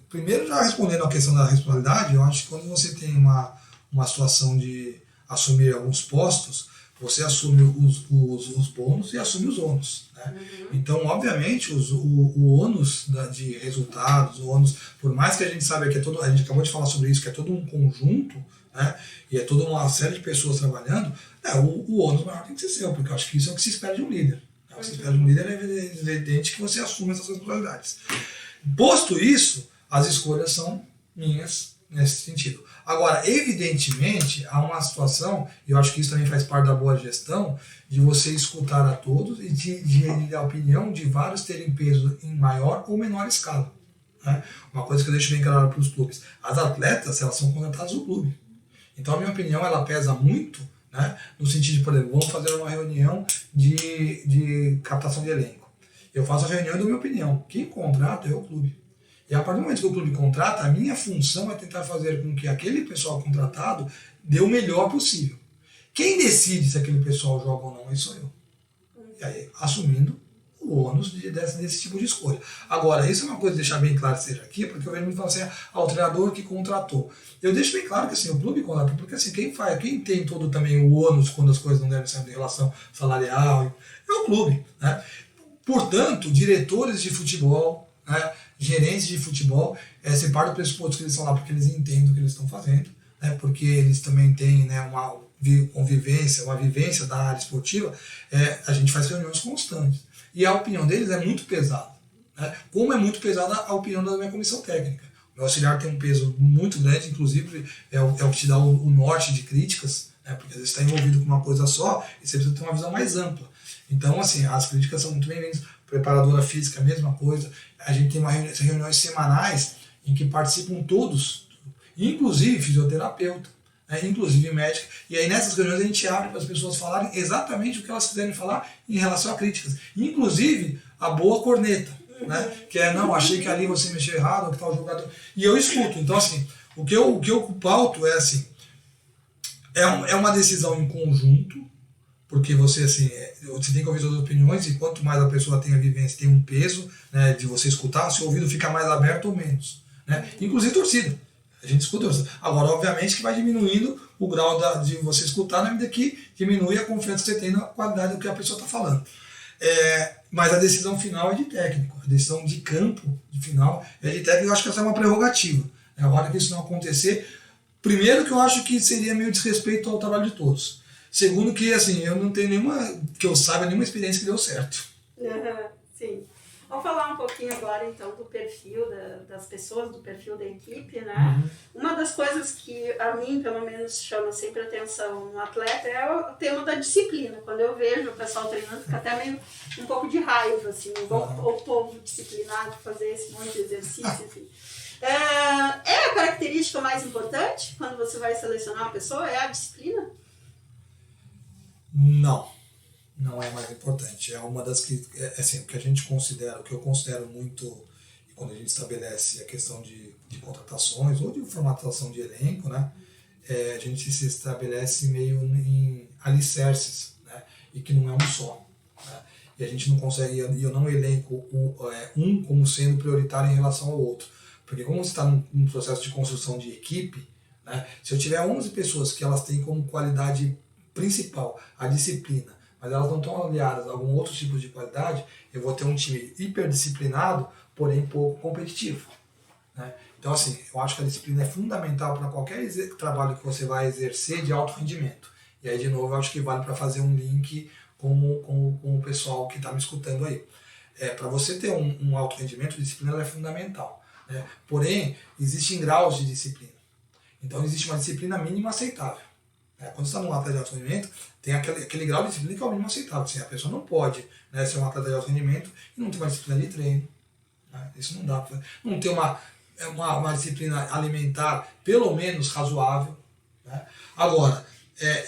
Primeiro, já respondendo a questão da responsabilidade, eu acho que quando você tem uma situação de assumir alguns postos, você assume os bônus e assume os ônus. Né? Então, obviamente, o ônus de resultados, o ônus, por mais que a gente saiba que a gente acabou de falar sobre isso, que é todo um conjunto, né? E é toda uma série de pessoas trabalhando, o ônus maior tem que ser seu, porque eu acho que isso é o que se espera de um líder. Né? O que se espera de um líder é evidente que você assume essas responsabilidades. Posto isso, as escolhas são minhas nesse sentido. Agora, evidentemente, há uma situação, e eu acho que isso também faz parte da boa gestão, de você escutar a todos e de a opinião de vários terem peso em maior ou menor escala. Né? Uma coisa que eu deixo bem claro para os clubes. As atletas, elas são contratadas do clube. Então, a minha opinião, ela pesa muito, né? No sentido de, por exemplo, vamos fazer uma reunião de captação de elenco. Eu faço a reunião e dou minha opinião. Quem contrata é o clube. E a partir do momento que o clube contrata, a minha função é tentar fazer com que aquele pessoal contratado dê o melhor possível. Quem decide se aquele pessoal joga ou não, isso sou eu. E aí, assumindo o ônus desse tipo de escolha. Agora, isso é uma coisa de deixar bem claro que seja aqui, porque eu vejo muito falar assim, o treinador que contratou. Eu deixo bem claro que assim, o clube contratou, porque assim, quem tem todo também o ônus quando as coisas não devem ser em relação salarial, é o clube. Né? Portanto, diretores de futebol, né, gerentes de futebol, se parte do pressuposto que eles estão lá porque eles entendem o que eles estão fazendo, né, porque eles também têm, né, uma convivência, uma vivência da área esportiva, a gente faz reuniões constantes. E a opinião deles é muito pesada. Né? Como é muito pesada a opinião da minha comissão técnica. O meu auxiliar tem um peso muito grande, inclusive é o que te dá o norte de críticas, né, porque às vezes está envolvido com uma coisa só e você precisa ter uma visão mais ampla. Então, assim, as críticas são muito bem-vindas. Preparadora física, a mesma coisa. A gente tem reuniões semanais em que participam todos, inclusive fisioterapeuta, né, inclusive médica. E aí nessas reuniões a gente abre para as pessoas falarem exatamente o que elas quiserem falar em relação a críticas. Inclusive a boa corneta, né, que não, achei que ali você mexeu errado, que tal jogador. E eu escuto. Então, assim, o que eu pauto é assim, é uma decisão em conjunto, porque você, assim, você tem que ouvir todas as opiniões e quanto mais a pessoa tem a vivência, tem um peso, né, de você escutar, o seu ouvido fica mais aberto ou menos. Né? Inclusive torcida. A gente escuta torcida. Agora, obviamente que vai diminuindo o grau de você escutar na medida que diminui a confiança que você tem na qualidade do que a pessoa está falando. Mas a decisão final é de técnico. A decisão de campo, de final, é de técnico. Eu acho que essa é uma prerrogativa. A hora que isso não acontecer, primeiro que eu acho que seria meio desrespeito ao trabalho de todos. Segundo que, assim, eu não tenho que eu saiba, nenhuma experiência que deu certo. Sim. Vamos falar um pouquinho agora, então, do perfil das pessoas, do perfil da equipe, né? Uma das coisas que a mim, pelo menos, chama sempre atenção no atleta é o tema da disciplina. Quando eu vejo o pessoal treinando, fica até meio um pouco de raiva, assim, o povo disciplinado fazer esse monte de exercício, enfim. É a característica mais importante quando você vai selecionar uma pessoa? É a disciplina? Não é mais importante. É uma das que, assim, o que a gente considera, o que eu considero muito, e quando a gente estabelece a questão de contratações ou de formatação de elenco, né, a gente se estabelece meio em alicerces, né, e que não é um só. Né, e a gente não consegue, e eu não elenco um como sendo prioritário em relação ao outro. Porque como você está num processo de construção de equipe, né, se eu tiver 11 pessoas que elas têm como qualidade principal a disciplina, mas elas não estão aliadas a algum outro tipo de qualidade, eu vou ter um time hiperdisciplinado, porém pouco competitivo. né? Então, assim, eu acho que a disciplina é fundamental para qualquer trabalho que você vai exercer de alto rendimento. E aí, de novo, eu acho que vale para fazer um link com o pessoal que está me escutando aí. Para você ter um alto rendimento, a disciplina ela é fundamental, né? Porém, existem graus de disciplina. Então, existe uma disciplina mínima aceitável. Quando você está num atleta de alto rendimento, tem aquele grau de disciplina que é o mínimo aceitável. Assim, a pessoa não pode, né, ser um atleta de alto rendimento e não ter uma disciplina de treino. Né? Isso não dá. Não ter uma disciplina alimentar pelo menos razoável. Né? Agora,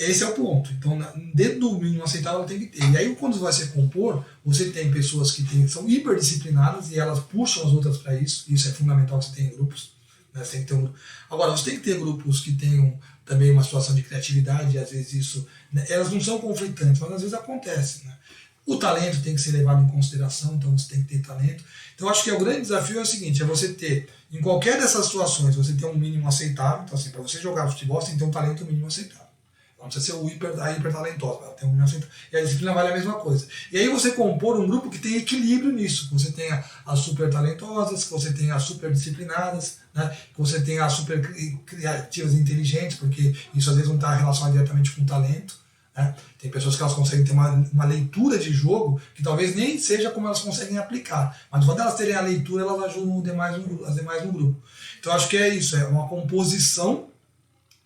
esse é o ponto. Então, dentro do mínimo aceitável, ela tem que ter. E aí, quando vai se compor, você tem pessoas que são hiperdisciplinadas e elas puxam as outras para isso. Isso é fundamental que você tenha grupos. Né? Você tem que ter Agora, você tem que ter grupos que tenham também uma situação de criatividade, e às vezes isso, né, elas não são conflitantes, mas às vezes acontece, né? O talento tem que ser levado em consideração, então você tem que ter talento. Então acho que o grande desafio é o seguinte, é você ter, em qualquer dessas situações, você ter um mínimo aceitável. Então assim, para você jogar futebol, você tem que ter um talento mínimo aceitável. Não precisa ser a hiper talentosa, ela tem um mínimo aceitável. E a disciplina vale a mesma coisa. E aí você compor um grupo que tem equilíbrio nisso, que você tenha as super talentosas, que você tenha as super disciplinadas, né? Que você tenha as super criativas e inteligentes, porque isso às vezes não está relacionado diretamente com o talento. Né? Tem pessoas que elas conseguem ter uma leitura de jogo que talvez nem seja como elas conseguem aplicar, mas quando elas terem a leitura, elas ajudam as demais no grupo. Então acho que é isso, é uma composição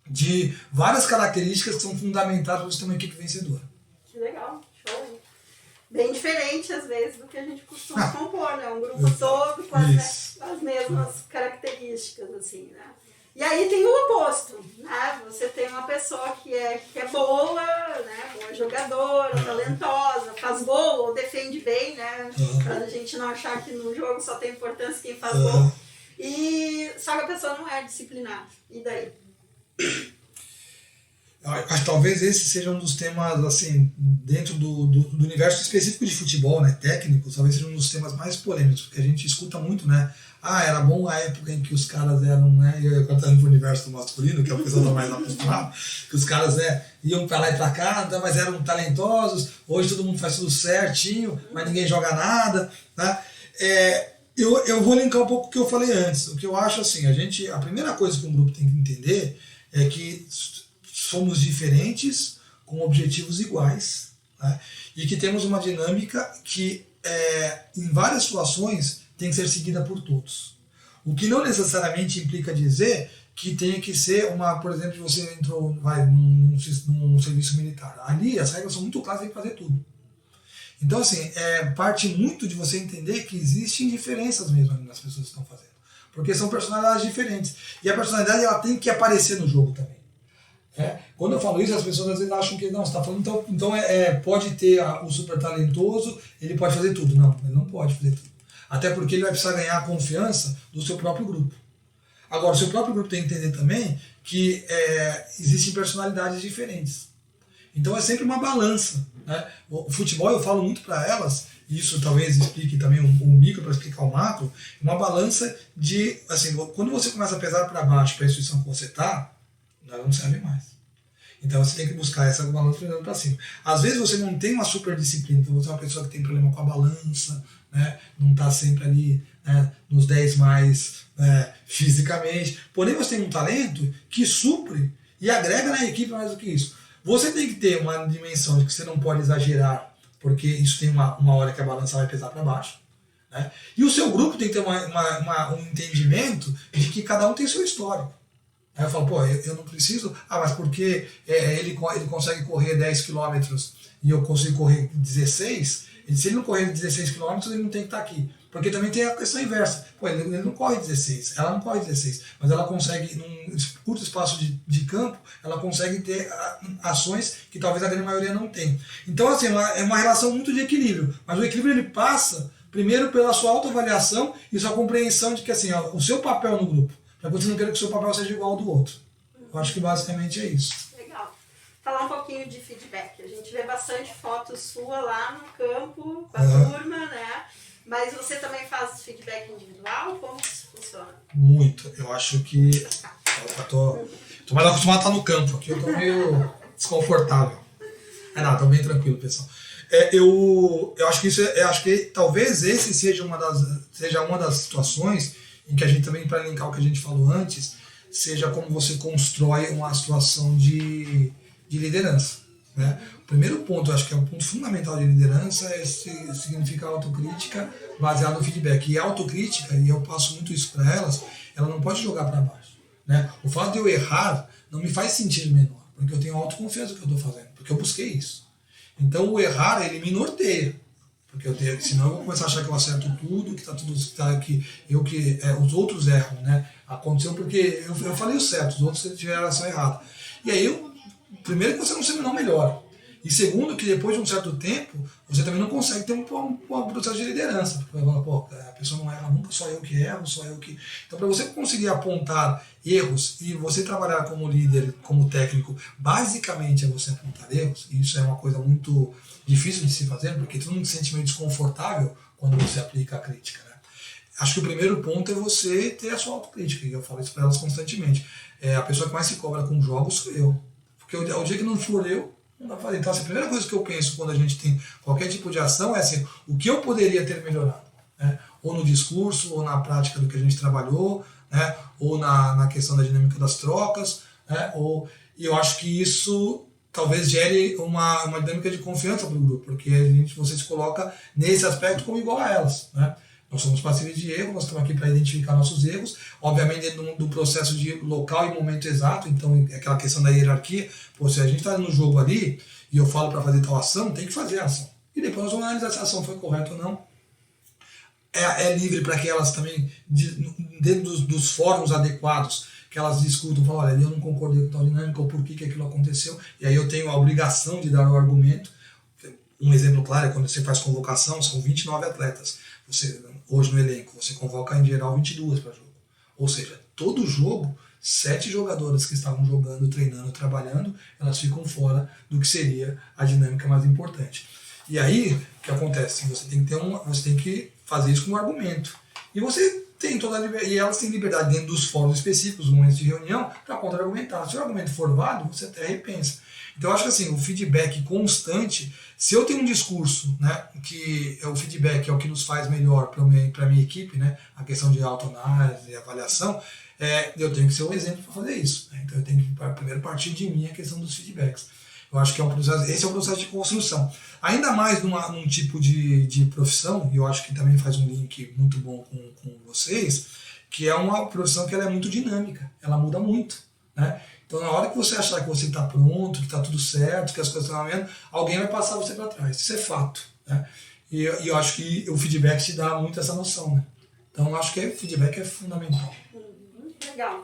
de várias características que são fundamentais para você ter uma equipe vencedora. Que legal, show. Bem diferente, às vezes, do que a gente costuma compor, né? Um grupo todo com as mesmas características, assim, né? E aí tem o oposto, né? Você tem uma pessoa que é boa, né? Boa jogadora, talentosa, faz gol ou defende bem, né? Pra gente não achar que no jogo só tem importância quem faz gol. E só que a pessoa não é disciplinada. E daí? Acho que talvez esse seja um dos temas, assim, dentro do universo específico de futebol, né, técnico, talvez seja um dos temas mais polêmicos, porque a gente escuta muito, né, era bom a época em que os caras eram, né, eu contando pro universo do masculino, que é o pessoal tá mais acostumado, que os caras, iam pra lá e pra cá, mas eram talentosos, hoje todo mundo faz tudo certinho, mas ninguém joga nada, né, eu vou linkar um pouco o que eu falei antes. O que eu acho, assim, a primeira coisa que um grupo tem que entender é que somos diferentes com objetivos iguais, né? E que temos uma dinâmica que, em várias situações, tem que ser seguida por todos. O que não necessariamente implica dizer que tenha que ser por exemplo, você entrou num serviço militar. Ali as regras são muito claras, tem que fazer tudo. Então, assim, parte muito de você entender que existem diferenças mesmo nas pessoas que estão fazendo. Porque são personalidades diferentes. E a personalidade ela tem que aparecer no jogo também. Quando eu falo isso, as pessoas às vezes acham que não, você está falando, então pode ter o super talentoso, ele pode fazer tudo. Não, ele não pode fazer tudo. Até porque ele vai precisar ganhar a confiança do seu próprio grupo. Agora, o seu próprio grupo tem que entender também que existem personalidades diferentes. Então é sempre uma balança. Né? O futebol, eu falo muito para elas, e isso talvez explique também o micro para explicar o macro, uma balança de, assim, quando você começa a pesar para baixo para a instituição que você está, não serve mais. Então você tem que buscar essa balança para cima. Às vezes você não tem uma super disciplina, então você é uma pessoa que tem problema com a balança, né? Não está sempre ali, né, nos 10 mais fisicamente, porém você tem um talento que supre e agrega na equipe mais do que isso. Você tem que ter uma dimensão de que você não pode exagerar, porque isso tem uma hora que a balança vai pesar para baixo. Né? E o seu grupo tem que ter um entendimento de que cada um tem seu histórico. Aí eu falo, eu não preciso, mas porque ele consegue correr 10 km e eu consigo correr 16, se ele não correr 16 km, ele não tem que estar aqui. Porque também tem a questão inversa. Ele não corre 16, ela não corre 16, mas ela consegue, num curto espaço de campo, ela consegue ter ações que talvez a grande maioria não tenha. Então, assim, é uma relação muito de equilíbrio. Mas o equilíbrio ele passa, primeiro, pela sua autoavaliação e sua compreensão de que, assim, o seu papel no grupo, para você não querer que o seu papel seja igual ao do outro. Eu acho que basicamente é isso. Legal. Falar um pouquinho de feedback. A gente vê bastante foto sua lá no campo, com a turma, né? Mas você também faz feedback individual? Como isso funciona? Muito. Eu acho que... Eu tô mais acostumado a estar no campo. Aqui eu tô meio desconfortável. Tô bem tranquilo, pessoal. Eu acho que talvez esse seja uma das situações em que a gente também, para linkar o que a gente falou antes, seja como você constrói uma situação de liderança. Né? O primeiro ponto, acho que é o ponto fundamental de liderança, significa autocrítica baseada no feedback. E a autocrítica, e eu passo muito isso para elas, ela não pode jogar para baixo. Né? O fato de eu errar não me faz sentir menor, porque eu tenho autoconfiança no que eu estou fazendo, porque eu busquei isso. Então o errar, ele me norteia, porque senão eu vou começar a achar que eu acerto tudo, que os outros erram. Né? Aconteceu porque eu falei o certo, os outros tiveram a ação errada. E aí, primeiro, que você não melhora. E segundo, que depois de um certo tempo, você também não consegue ter um processo de liderança. Porque você fala, pô, a pessoa não erra nunca, só eu que erro, só eu que... Então, para você conseguir apontar erros e você trabalhar como líder, como técnico, basicamente é você apontar erros, e isso é uma coisa muito difícil de se fazer, porque todo mundo se sente meio desconfortável quando você aplica a crítica. Né? Acho que o primeiro ponto é você ter a sua autocrítica, e eu falo isso para elas constantemente. A pessoa que mais se cobra com jogos sou eu. Porque o dia que não for eu, não dá pra fazer. Então, a primeira coisa que eu penso quando a gente tem qualquer tipo de ação é assim, o que eu poderia ter melhorado? Né? Ou no discurso, ou na prática do que a gente trabalhou, né? Ou na questão da dinâmica das trocas. Né? E eu acho que isso talvez gere uma dinâmica de confiança para o grupo, porque você se coloca nesse aspecto como igual a elas. Né? Nós somos passíveis de erro, nós estamos aqui para identificar nossos erros, obviamente dentro do processo de local e momento exato, então é aquela questão da hierarquia, pô, se a gente está no jogo ali e eu falo para fazer tal ação, tem que fazer a ação. E depois nós vamos analisar se a ação foi correta ou não. É livre para que elas também, dentro dos fóruns adequados, que elas discutam, falam, olha, eu não concordei com tal dinâmica, ou por que aquilo aconteceu, e aí eu tenho a obrigação de dar o argumento. Um exemplo claro é quando você faz convocação, são 29 atletas. Hoje no elenco, você convoca em geral 22 para jogo. Ou seja, todo jogo, 7 jogadoras que estavam jogando, treinando, trabalhando, elas ficam fora do que seria a dinâmica mais importante. E aí, o que acontece? Você tem que fazer isso com um argumento. E você tem toda a liberdade, e elas têm liberdade dentro dos fóruns específicos, momentos de reunião, para contra-argumentar. Se o argumento for válido, você até repensa. Então eu acho que assim, o feedback constante, se eu tenho um discurso, né, que o feedback é o que nos faz melhor para a minha equipe, né, a questão de autoanálise e avaliação, eu tenho que ser um exemplo para fazer isso. Né? Então eu tenho que primeiro partir de mim a questão dos feedbacks. Eu acho que esse é um processo de construção. Ainda mais num tipo de profissão, e eu acho que também faz um link muito bom com vocês, que é uma profissão que ela é muito dinâmica, ela muda muito. Né? Então, na hora que você achar que você está pronto, que está tudo certo, que as coisas estão andando, alguém vai passar você para trás. Isso é fato. Né? E eu acho que o feedback te dá muito essa noção. Né? Então, eu acho que o feedback é fundamental. Legal.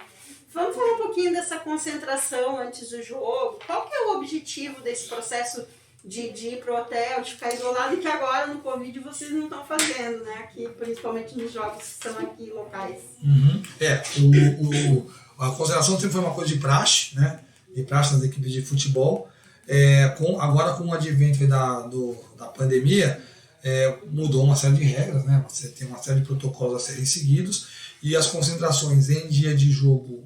Vamos falar um pouquinho dessa concentração antes do jogo. Qual que é o objetivo desse processo de ir para o hotel, de ficar isolado, e que agora no Covid vocês não estão fazendo, né? Aqui, principalmente nos jogos que estão aqui locais. Uhum. A concentração sempre foi uma coisa de praxe, né? De praxe das equipes de futebol. Agora, com o advento da pandemia, mudou uma série de regras, né? Você tem uma série de protocolos a serem seguidos, e as concentrações em dia de jogo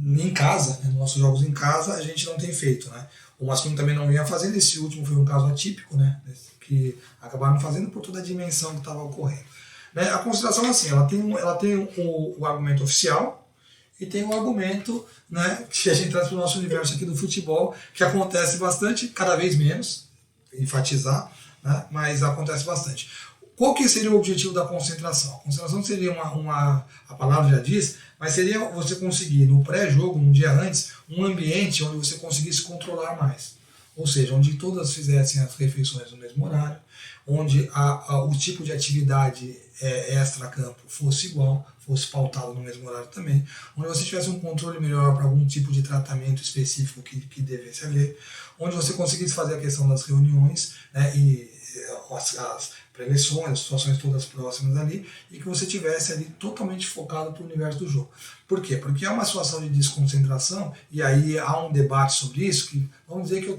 em casa, né? Nos nossos jogos em casa, a gente não tem feito, né? O masculino também não vinha fazendo, esse último foi um caso atípico, né? Que acabaram fazendo por toda a dimensão que estava ocorrendo. Né? A concentração, assim, ela tem o argumento oficial e tem o argumento, né, que a gente traz para o nosso universo aqui do futebol, que acontece bastante, cada vez menos, enfatizar, né, mas acontece bastante. Qual que seria o objetivo da concentração? A concentração seria a palavra já diz, mas seria você conseguir no pré-jogo, um dia antes, um ambiente onde você conseguisse controlar mais. Ou seja, onde todas fizessem as refeições no mesmo horário, onde o tipo de atividade extra-campo fosse igual, fosse pautado no mesmo horário também, onde você tivesse um controle melhor para algum tipo de tratamento específico que devesse haver, onde você conseguisse fazer a questão das reuniões, né, e as preleções, as situações todas próximas ali, e que você tivesse ali totalmente focado para o universo do jogo. Por quê? Porque é uma situação de desconcentração, e aí há um debate sobre isso, que vamos dizer que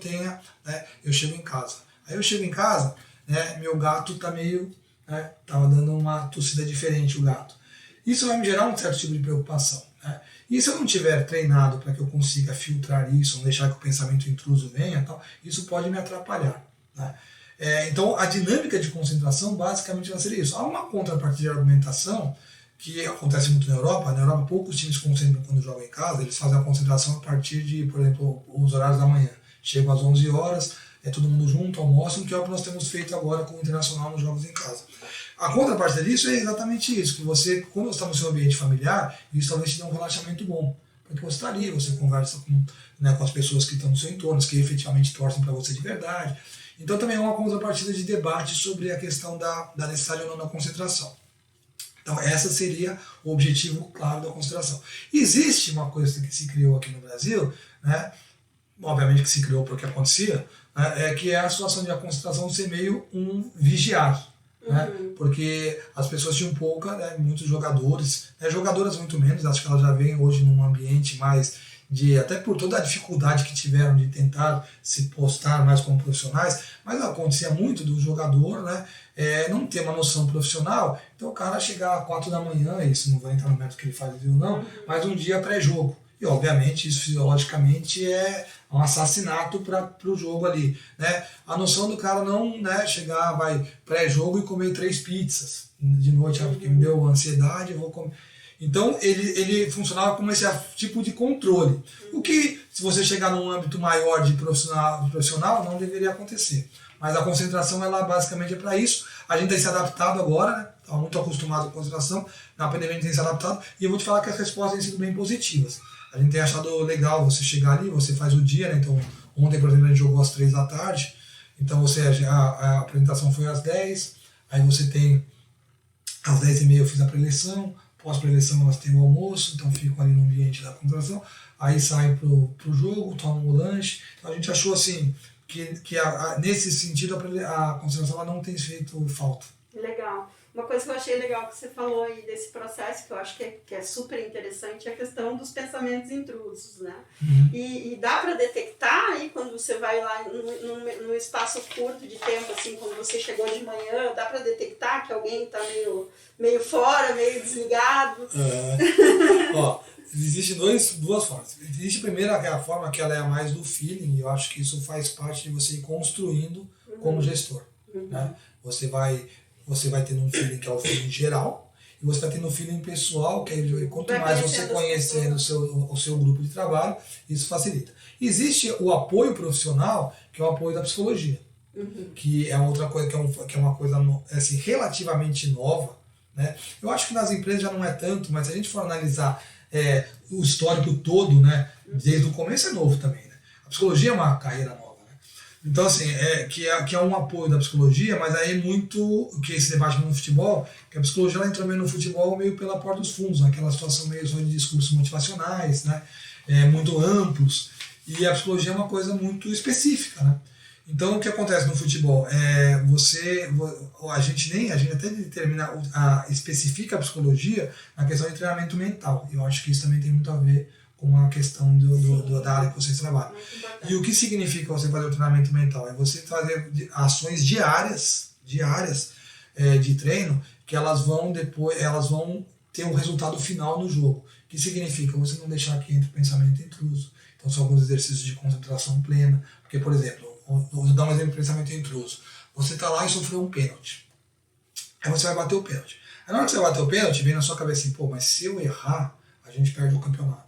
eu chego em casa. Aí eu chego em casa, né, meu gato está meio, né, tava dando uma tossida diferente, o gato. Isso vai me gerar um certo tipo de preocupação. Né? E se eu não tiver treinado para que eu consiga filtrar isso, não deixar que o pensamento intruso venha, tal, isso pode me atrapalhar. Né? Então, a dinâmica de concentração basicamente vai ser isso. Há uma contrapartida de argumentação que acontece muito na Europa. Na Europa, poucos times concentram quando jogam em casa, eles fazem a concentração a partir de, por exemplo, os horários da manhã. Chegam às 11 horas, todo mundo junto, almoçam, que é o que nós temos feito agora com o Internacional nos jogos em casa. A contrapartida disso é exatamente isso, que você, quando você está no seu ambiente familiar, isso talvez te dê um relaxamento bom. Porque você está ali, você conversa com as pessoas que estão no seu entorno, que efetivamente torcem para você de verdade. Então também é uma contrapartida de debate sobre a questão da necessidade ou não da concentração. Então essa seria o objetivo claro da concentração. Existe uma coisa que se criou aqui no Brasil, né, obviamente que se criou porque acontecia, né, que é a situação de a concentração ser meio um vigiar. Né? Porque as pessoas tinham pouca, né, muitos jogadores, jogadoras muito menos, acho que elas já vêm hoje num ambiente mais até por toda a dificuldade que tiveram de tentar se postar mais como profissionais, mas acontecia muito do jogador, né, não ter uma noção profissional, então o cara chegar às 4 da manhã, isso não vai entrar no método que ele faz ou não, mas um dia pré-jogo. E obviamente isso fisiologicamente é um assassinato para o jogo ali. Né? A noção do cara não, né, chegar, vai pré-jogo e comer 3 pizzas de noite, porque me deu ansiedade, eu vou comer. Então ele funcionava como esse tipo de controle. O que, se você chegar num âmbito maior de profissional, não deveria acontecer. Mas a concentração, ela basicamente é para isso. A gente tem se adaptado agora, né? Está muito acostumado com a concentração, na pandemia a gente tem se adaptado, e eu vou te falar que as respostas têm sido bem positivas. A gente tem achado legal você chegar ali, você faz o dia, né? Então, ontem, por exemplo, a gente jogou às 3 da tarde, então a apresentação foi às 10, aí você tem, às 10h30 eu fiz a preleção, pós-preleção elas têm o almoço, então ficam ali no ambiente da concentração, aí saem pro jogo, tomam o lanche. Então a gente achou assim, que nesse sentido a concentração ela não tem feito falta. Legal. Uma coisa que eu achei legal que você falou aí desse processo, que eu acho que é super interessante, é a questão dos pensamentos intrusos, né? E dá para detectar aí quando você vai lá num espaço curto de tempo, assim, quando você chegou de manhã, dá para detectar que alguém está meio fora, meio desligado? Ó, existem duas formas. Existe primeiro a forma que ela é a mais do feeling, e eu acho que isso faz parte de você ir construindo como gestor. Né? Você vai tendo um feeling que é o feeling geral, e você vai tendo um feeling pessoal, que é quanto mais você conhecer o seu grupo de trabalho, isso facilita. Existe o apoio profissional, que é o apoio da psicologia, que é outra coisa, que é uma coisa assim, relativamente nova. Né? Eu acho que nas empresas já não é tanto, mas se a gente for analisar o histórico todo, né, desde o começo é novo também. Né? A psicologia é uma carreira nova. Então, assim, que é um apoio da psicologia, mas aí muito, que esse debate no futebol, que a psicologia ela entrou meio no futebol meio pela porta dos fundos, naquela situação meio só de discursos motivacionais, né, muito amplos, e a psicologia é uma coisa muito específica, né. Então, o que acontece no futebol? A gente até especifica a psicologia na questão de treinamento mental, e eu acho que isso também tem muito a ver com a questão da área que vocês trabalham. E o que significa você fazer o treinamento mental? É você fazer ações diárias de treino que elas vão ter um resultado final no jogo. O que significa você não deixar que entre o pensamento intruso. Então são alguns exercícios de concentração plena. Porque, por exemplo, vou dar um exemplo de pensamento intruso. Você está lá e sofreu um pênalti. Aí você vai bater o pênalti. Aí na hora que você vai bater o pênalti, vem na sua cabeça assim, mas se eu errar, a gente perde o campeonato.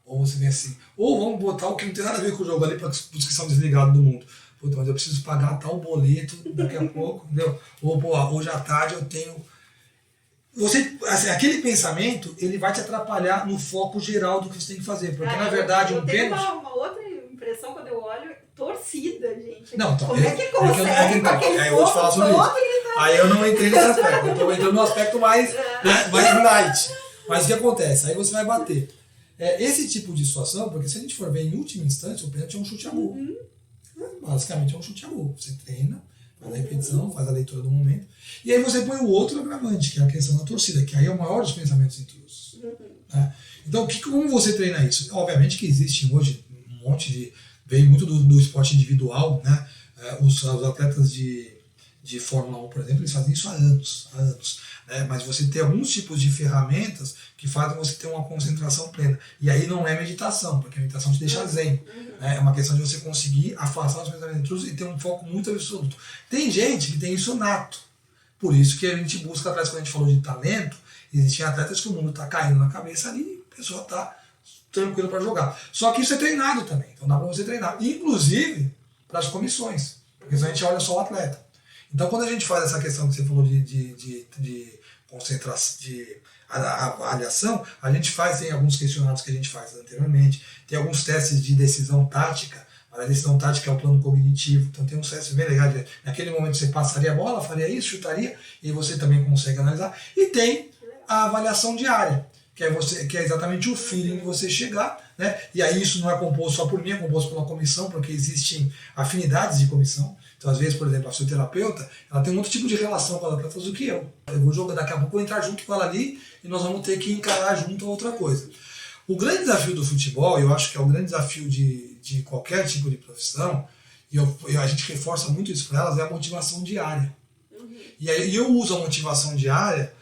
Ou você vem assim, ou vamos botar o que não tem nada a ver com o jogo ali para os que são desligados do mundo. Puta, mas eu preciso pagar tal boleto daqui a pouco, entendeu? Ou, hoje à tarde eu tenho... aquele pensamento, ele vai te atrapalhar no foco geral do que você tem que fazer. Porque, na verdade, um pênalti... Eu tenho uma outra impressão quando eu olho, torcida, gente. Não, então, como é que consegue? Aí eu vou te falar sobre isso. Aí eu não entrei nesse aspecto. Eu estou entrando no aspecto mais light. Mas o que acontece? Aí você vai bater. Esse tipo de situação, porque se a gente for ver em última instância, o pênalti é um chute a gol. Basicamente é um chute a gol. Você treina, faz a repetição, faz a leitura do momento, e aí você põe o outro agravante, que é a questão da torcida, que aí é o maior dos pensamentos intrusos. Né? Então, como você treina isso? Obviamente que existe hoje um monte de... Veio muito do esporte individual, né? Os atletas de Fórmula 1, por exemplo, eles fazem isso há anos. Né? Mas você tem alguns tipos de ferramentas que fazem você ter uma concentração plena. E aí não é meditação, porque a meditação te deixa zen. Né? É uma questão de você conseguir afastar os pensamentos intrusos e ter um foco muito absoluto. Tem gente que tem isso nato. Por isso que a gente busca atrás, quando a gente falou de talento, Existem atletas que o mundo está caindo na cabeça ali e a pessoa está tranquilo para jogar. Só que isso é treinado também, então dá para você treinar. Inclusive para as comissões, porque senão a gente olha só o atleta. Então quando a gente faz essa questão que você falou de concentração, de avaliação, a gente faz, tem alguns questionários que a gente faz anteriormente, tem alguns testes de decisão tática. A decisão tática é o plano cognitivo, então tem um testes bem legal. Naquele momento você passaria a bola, faria isso, chutaria, e você também consegue analisar. E tem a avaliação diária, que é exatamente o feeling de você chegar, né? E aí isso não é composto só por mim, é composto pela comissão, porque existem afinidades de comissão. Então, às vezes, por exemplo, a fisioterapeuta, ela tem um outro tipo de relação com as atletas do que eu. Eu vou jogar, daqui a pouco eu vou entrar junto com ela ali e nós vamos ter que encarar junto a outra coisa. O grande desafio do futebol, eu acho que é o grande desafio de qualquer tipo de profissão, e a gente reforça muito isso para elas, é a motivação diária. E aí eu uso a motivação diária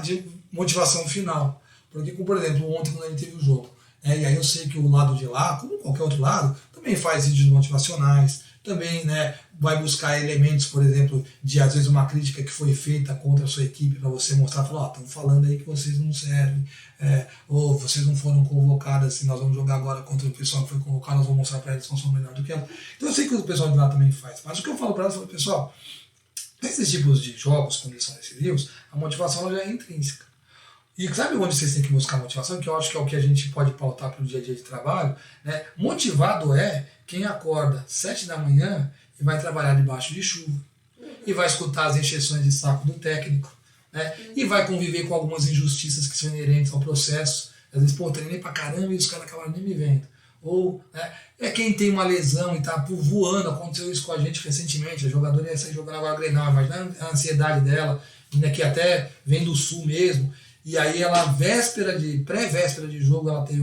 de motivação final. Porque, por exemplo, ontem quando a gente teve o jogo, e aí eu sei que o lado de lá, como qualquer outro lado, também faz vídeos motivacionais, também, né, vai buscar elementos, por exemplo, de às vezes uma crítica que foi feita contra a sua equipe para você mostrar, falar, estão falando aí que vocês não servem, ou vocês não foram convocadas, assim, nós vamos jogar agora contra o pessoal que foi convocado, nós vamos mostrar para eles que nós somos melhor do que ela. Então eu sei que o pessoal de lá também faz, mas o que eu falo para elas, eu falo, pessoal, nesses tipos de jogos, como são esses livros, a motivação já é intrínseca. E sabe onde vocês têm que buscar motivação? Que eu acho que é o que a gente pode pautar para o dia a dia de trabalho, né? Motivado é quem acorda 7 da manhã e vai trabalhar debaixo de chuva, e vai escutar as encheções de saco do técnico, né? E vai conviver com algumas injustiças que são inerentes ao processo. Às vezes, pô, treinei pra caramba e os caras acabaram nem me vendo. Ou, né, é quem tem uma lesão e tá voando, aconteceu isso com a gente recentemente, a jogadora ia sair jogando agora Grenal, imagina a ansiedade dela, que até vem do sul mesmo, e aí ela, pré-véspera de jogo, ela teve